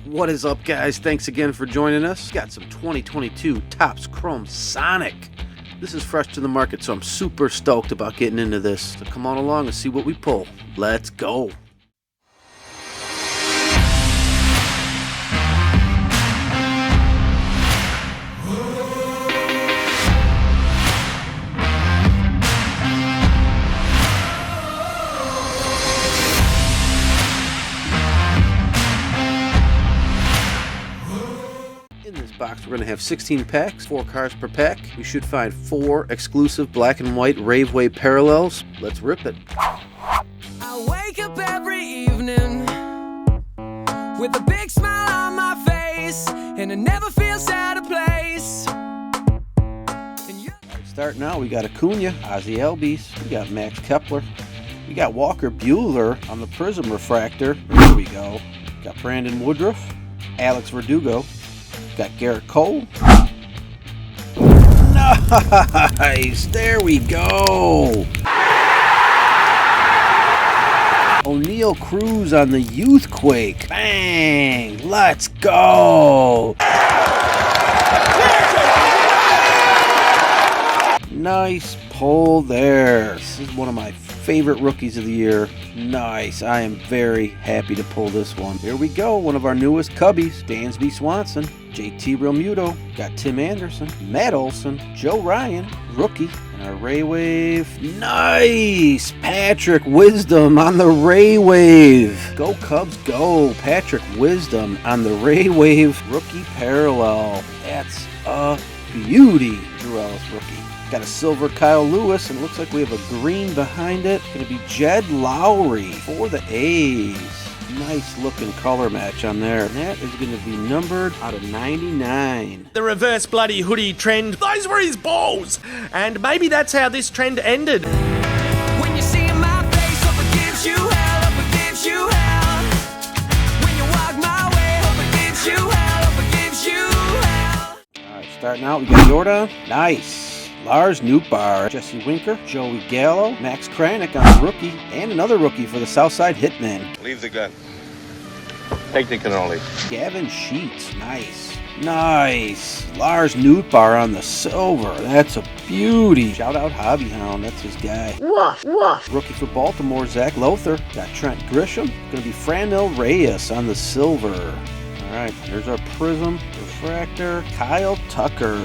What is up, guys? Thanks again for joining us. Got some 2022 Topps Chrome Sonic. This is fresh to the market, so I'm super stoked about getting into this. So come on along and see what we pull. Let's go. Box. We're going to have 16 packs, 4 cards per pack. You should find 4 exclusive black and white Rave Wave parallels. Let's rip it. I wake up every evening with a big smile on my face, and it never feels out of place. Starting out, we got Acuna, Ozzie Albies, we got Max Kepler, we got Walker Buehler on the Prism Refractor. Here we go. Got Brandon Woodruff, Alex Verdugo. Got Garrett Cole. Nice! There we go! O'Neal Cruz on the Youthquake. Bang! Let's go! Nice pull there. This is one of my favorite rookies of the year. Nice. I am very happy to pull this one. Here we go. One of our newest Cubbies. Dansby Swanson. JT Realmuto. Got Tim Anderson. Matt Olson. Joe Ryan. Rookie. And our Ray Wave. Nice. Patrick Wisdom on the Ray Wave. Go Cubs go. Patrick Wisdom on the Ray Wave rookie parallel. That's a beauty. Drew Ellis rookie. Got a silver Kyle Lewis, and it looks like we have a green behind it. It's going to be Jed Lowry for the A's. Nice looking color match on there. And that is going to be numbered out of 99. The reverse bloody hoodie trend, those were his balls. And maybe that's how this trend ended. When you see my face, hope it gives you hell, hope it gives you hell. When you walk my way, hope it gives you hell, hope it gives you hell. All right, starting out, we got Jordan. Nice. Lars Nootbaar, Jesse Winker, Joey Gallo, Max Kranick on the rookie, and another rookie for the Southside Hitmen. Leave the gun. Take the cannoli. Gavin Sheets, nice. Nice. Lars Nootbaar on the silver. That's a beauty. Shout out Hobby Hound, that's his guy. Woof, woof. Rookie for Baltimore, Zach Lothar. Got Trent Grisham. Gonna be Franmil Reyes on the silver. Alright, here's our Prism Refractor, Kyle Tucker.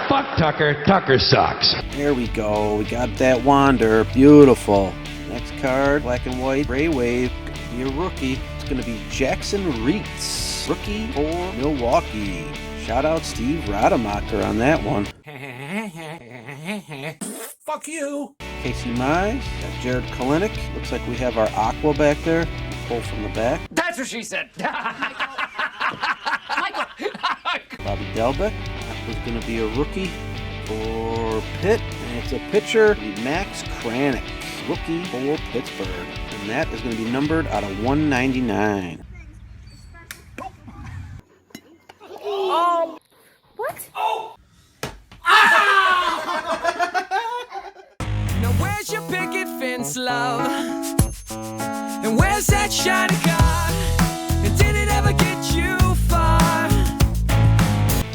Fuck Tucker. Tucker sucks. There we go. We got that Wander. Beautiful. Next card, black and white, Ray Wave. Gonna be a rookie. It's gonna be Jackson Reitz. Rookie for Milwaukee. Shout out Steve Rademacher on that one. Fuck you. Casey Mize. Got Jared Kalenic. Looks like we have our Aqua back there. Pull from the back. That's what she said. Bobby Delbeck. That was going to be a rookie for Pitt. And it's a pitcher, Max Kranick. Rookie for Pittsburgh. And that is going to be numbered out of 199. What? Now where's your picket fence, love? And where's that shiny car? And did it ever get you far?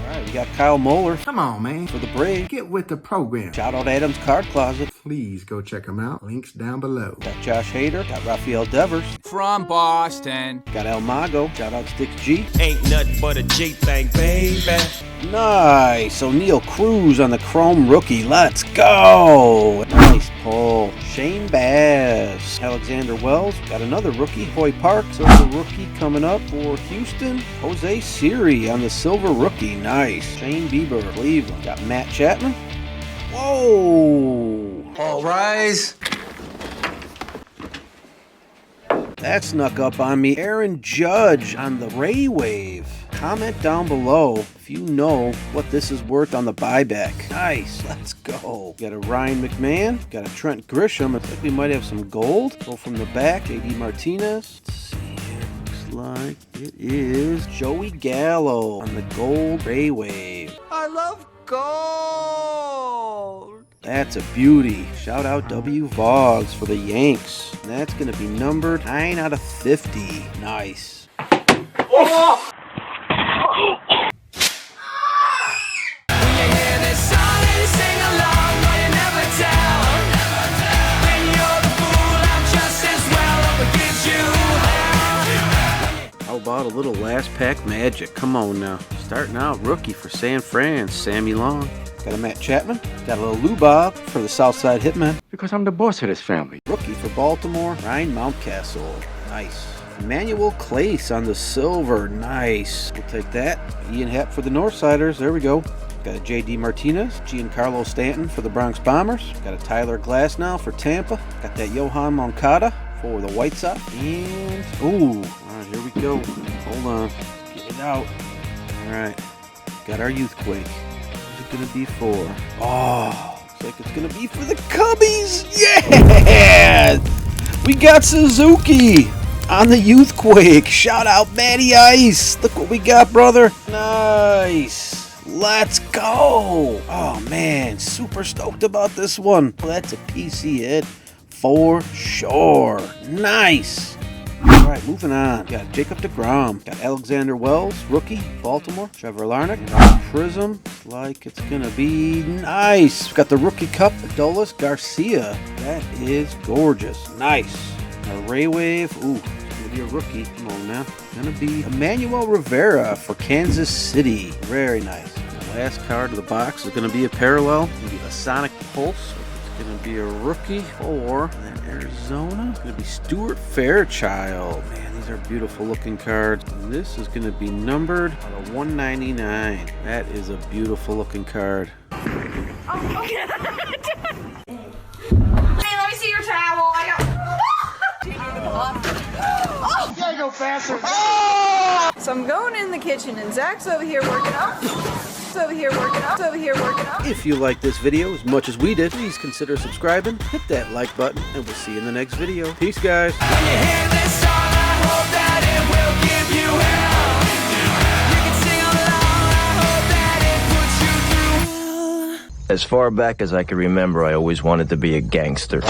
Alright, we got Kyle Moeller Come on, man. for the Braves. Get with the program. Shout out Adam's Card Closet. Please go check them out. Links down below. Got Josh Hader. Got Rafael Devers. From Boston. Got El Mago. Shout out Sticks G. Ain't nothing but a G thing, baby. Nice. O'Neal Cruz on the Chrome rookie. Let's go. Nice pull. Shane Baz. Alexander Wells. Got another rookie. Hoy Park. Silver rookie coming up for Houston. Jose Siri on the silver rookie. Nice. Shane Bieber. Cleveland. Got Matt Chapman. Whoa. All rise. That snuck up on me. Aaron Judge on the Ray Wave. Comment down below if you know what this is worth on the buyback. Nice, let's go. Got a Ryan McMahon, got a Trent Grisham. I think we might have some gold. Go from the back, JD Martinez. Let's see here, looks like it is Joey Gallo on the gold Ray Wave. I love gold. That's a beauty. Shout out W. Vogs for the Yanks. That's going to be numbered 9 out of 50. Nice. Oh! little last pack magic. Come on now. Starting out rookie for San Fran, Sammy Long. Got a Matt Chapman. Got a little Lou Bob for the Southside Hitman. Because I'm the boss of this family. Rookie for Baltimore, Ryan Mountcastle. Nice. Emmanuel Clace on the silver. Nice. We'll take that. Ian Happ for the Northsiders. There we go. Got a J.D. Martinez, Giancarlo Stanton for the Bronx Bombers. Got a Tyler Glasnow for Tampa. Got that Johan Moncada for the White Sox. And, ooh, all right, here we go. Hold on. Get it out. All right. Got our Youthquake. Who's it going to be for? Oh, looks like it's going to be for the Cubbies. Yeah! We got Suzuki on the Youthquake. Shout out Matty Ice. Look what we got, brother. Nice. Let's go! Oh man, super stoked about this one. Well, that's a PC hit for sure. Nice! Alright, moving on. Got Jacob deGrom. Got Alexander Wells, rookie, Baltimore. Trevor Larnach. And our Prism, like it's gonna be nice. We've got the Rookie Cup, Adolis Garcia. That is gorgeous. Nice. Our Ray Wave. Ooh, it's gonna be a rookie. Come on now. Gonna be Emmanuel Rivera for Kansas City. Very nice. The last card of the box is gonna be a parallel. It's gonna be a Sonic Pulse. It's gonna be a rookie for Arizona. It's gonna be Stuart Fairchild. Man, these are beautiful looking cards. And this is gonna be numbered out of 199. That is a beautiful looking card. Hey, let me see your towel. So I'm going in the kitchen and Zach's over here working up. If you like this video as much as we did, please consider subscribing, hit that like button, and we'll see you in the next video. Peace, guys. When you hear this song, I hope that it will give you hell. You can sing along, I hope that it puts you through hell. As far back as I can remember, I always wanted to be a gangster.